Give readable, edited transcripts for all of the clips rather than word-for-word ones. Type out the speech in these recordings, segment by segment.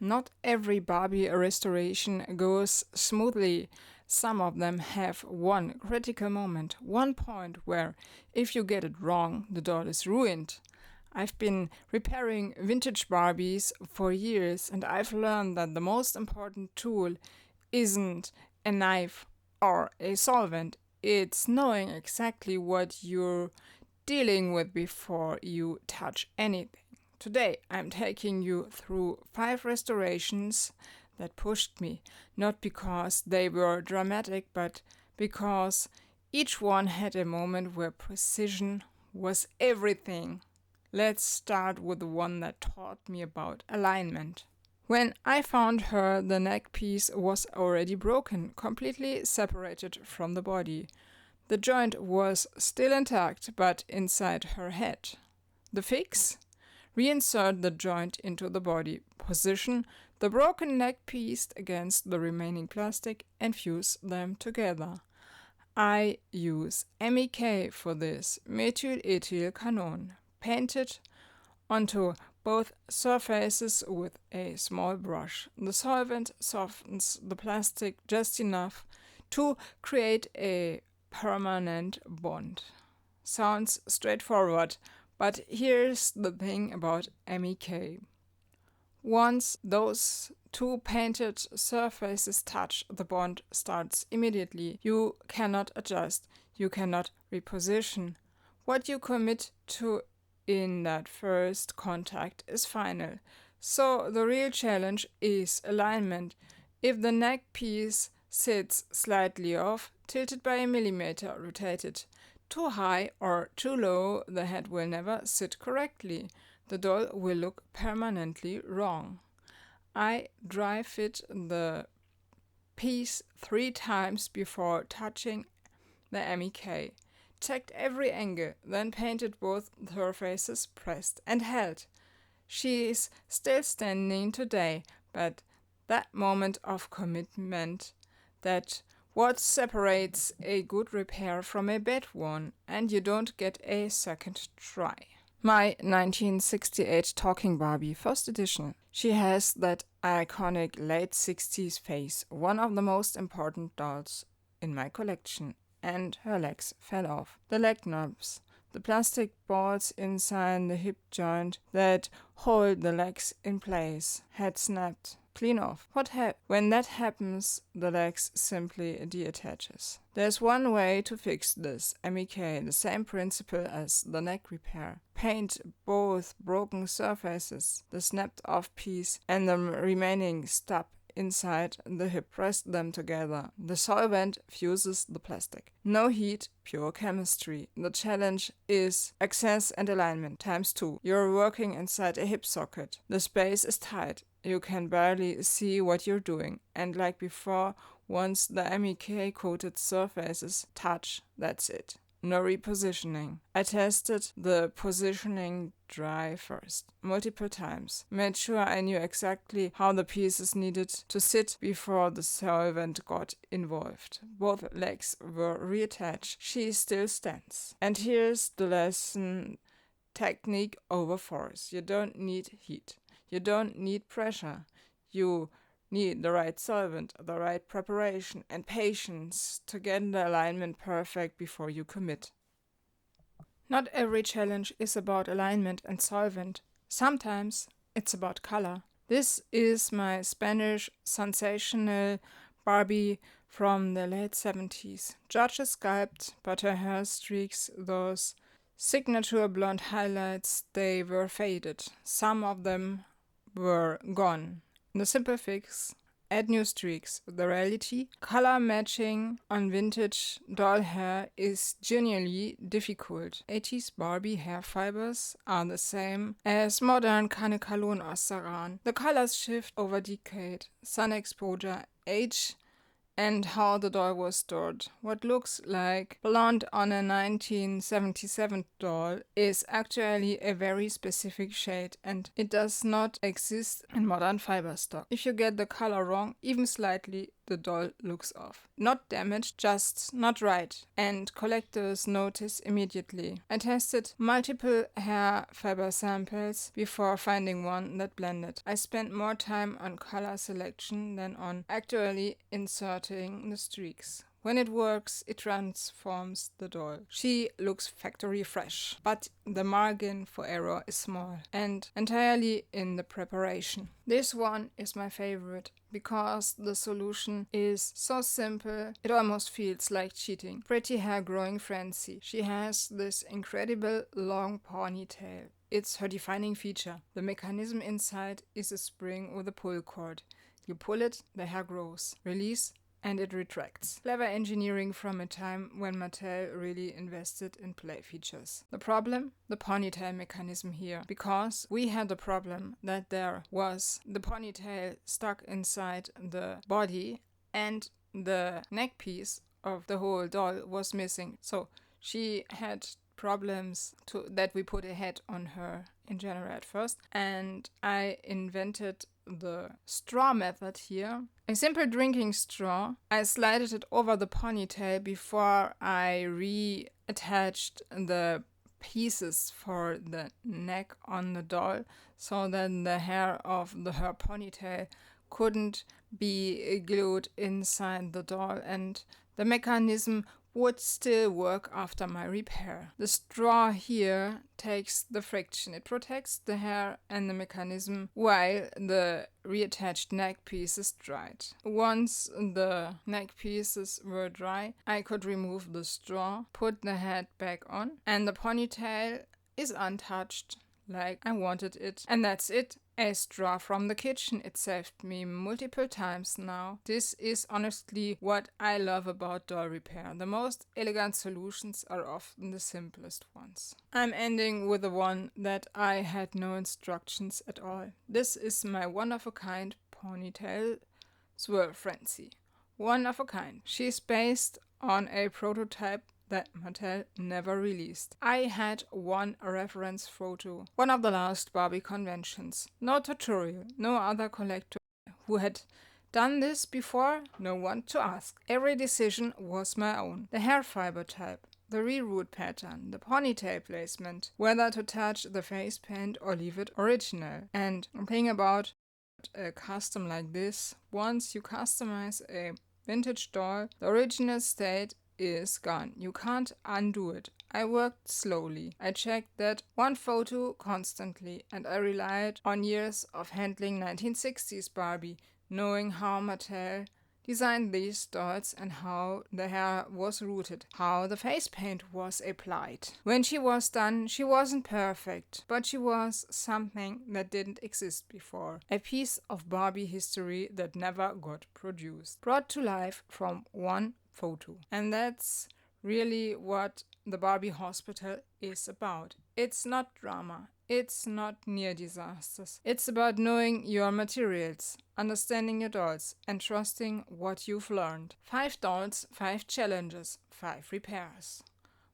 Not every Barbie restoration goes smoothly. Some of them have one critical moment, one point where, if you get it wrong, the doll is ruined. I've been repairing vintage Barbies for years, and I've learned that the most important tool isn't a knife or a solvent. It's knowing exactly what you're dealing with before you touch anything. Today, I'm taking you through 5 restorations that pushed me, not because they were dramatic, but because each one had a moment where precision was everything. Let's start with the one that taught me about alignment. When I found her, the neck piece was already broken, completely separated from the body. The joint was still intact, but inside her head. The fix? Reinsert the joint into the body. Position the broken neck piece against the remaining plastic and fuse them together. I use MEK for this, methylethyl painted onto both surfaces with a small brush. The solvent softens the plastic just enough to create a permanent bond. Sounds straightforward, but here's the thing about MEK. Once those two painted surfaces touch, the bond starts immediately. You cannot adjust, you cannot reposition. What you commit to in that first contact is final. So the real challenge is alignment. If the neck piece sits slightly off, tilted by a millimeter, rotated too high or too low, the head will never sit correctly. The doll will look permanently wrong. I dry fit the piece 3 times before touching the MEK. Checked every angle, then painted both surfaces, pressed and held. She is still standing today, but that moment of commitment, that what separates a good repair from a bad one, and you don't get a second try. My 1968 Talking Barbie, first edition. She has that iconic late 60s face, one of the most important dolls in my collection, and her legs fell off. The leg knobs, the plastic balls inside the hip joint that hold the legs in place, had snapped clean off. When that happens, the legs simply deattaches. There's one way to fix this. MEK, the same principle as the neck repair. Paint both broken surfaces, the snapped off piece and the remaining stub inside the hip. Press them together. The solvent fuses the plastic. No heat, pure chemistry. The challenge is access and alignment times 2. You're working inside a hip socket. The space is tight. You can barely see what you're doing. And like before, once the MEK-coated surfaces touch, that's it. No repositioning. I tested the positioning dry first, multiple times. Made sure I knew exactly how the pieces needed to sit before the solvent got involved. Both legs were reattached. She still stands. And here's the lesson: technique over force. You don't need heat. You don't need pressure. You need the right solvent, the right preparation, and patience to get the alignment perfect before you commit. Not every challenge is about alignment and solvent. Sometimes it's about color. This is my Spanish Sunsational Barbie from the late 70s. Gorgeous sculpt, but her hair streaks, those signature blonde highlights, they were faded. Some of them were gone. The simple fix: add new streaks. The reality: color matching on vintage doll hair is genuinely difficult. 80s Barbie hair fibers are the same as modern Kanekalon or Saran. The colors shift over decade, sun exposure, age, and how the doll was stored. What looks like blonde on a 1977 doll is actually a very specific shade, and it does not exist in modern fiber stock. If you get the color wrong, even slightly, the doll looks off. Not damaged, just not right. And collectors notice immediately. I tested multiple hair fiber samples before finding one that blended. I spent more time on color selection than on actually inserting the streaks. When it works, it transforms the doll. She looks factory fresh, but the margin for error is small and entirely in the preparation. This one is my favorite because the solution is so simple, it almost feels like cheating. Pretty hair growing Francie. She has this incredible long ponytail. It's her defining feature. The mechanism inside is a spring with a pull cord. You pull it, the hair grows. Release, and it retracts. Clever engineering from a time when Mattel really invested in play features. The problem? The ponytail mechanism here. Because we had the problem that there was the ponytail stuck inside the body and the neck piece of the whole doll was missing. So she had problems that we put a head on her in general at first, and I invented the straw method here. A simple drinking straw. I slided it over the ponytail before I reattached the pieces for the neck on the doll so that the hair of her ponytail couldn't be glued inside the doll and the mechanism would still work after my repair. The straw here takes the friction. It protects the hair and the mechanism while the reattached neck pieces dried. Once the neck pieces were dry, I could remove the straw, put the head back on, and the ponytail is untouched like I wanted it. And that's it. A straw from the kitchen. It saved me multiple times now. This is honestly what I love about doll repair. The most elegant solutions are often the simplest ones. I'm ending with the one that I had no instructions at all. This is my one-of-a-kind ponytail Swirl Francie. One of a kind. She's based on a prototype that Mattel never released. I had one reference photo, one of the last Barbie conventions. No tutorial, no other collector who had done this before, no one to ask. Every decision was my own. The hair fiber type, the reroute pattern, the ponytail placement, whether to touch the face paint or leave it original. And the thing about a custom like this, once you customize a vintage doll, the original state is gone. You can't undo it. I worked slowly. I checked that one photo constantly, and I relied on years of handling 1960s Barbie, knowing how Mattel designed these dolls and how the hair was rooted, how the face paint was applied. When she was done, she wasn't perfect, but she was something that didn't exist before. A piece of Barbie history that never got produced. Brought to life from one photo. And that's really what the Barbie Hospital is about. It's not drama. It's not near disasters. It's about knowing your materials, understanding your dolls, and trusting what you've learned. 5 dolls, 5 challenges, 5 repairs.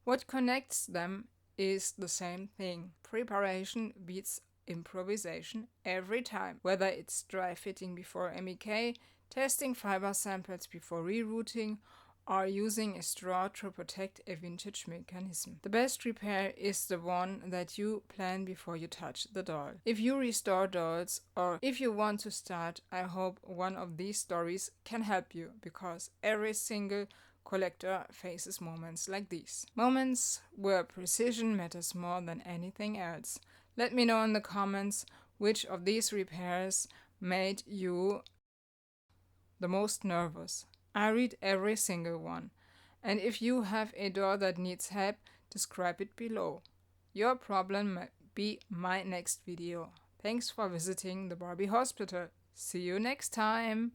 What connects them is the same thing. Preparation beats improvisation every time. Whether it's dry fitting before MEK, testing fiber samples before rerouting, or using a straw to protect a vintage mechanism. The best repair is the one that you plan before you touch the doll. If you restore dolls or if you want to start, I hope one of these stories can help you, because every single collector faces moments like these. Moments where precision matters more than anything else. Let me know in the comments which of these repairs made you the most nervous. I read every single one. And if you have a doll that needs help, describe it below. Your problem might be my next video. Thanks for visiting the Barbie Hospital. See you next time!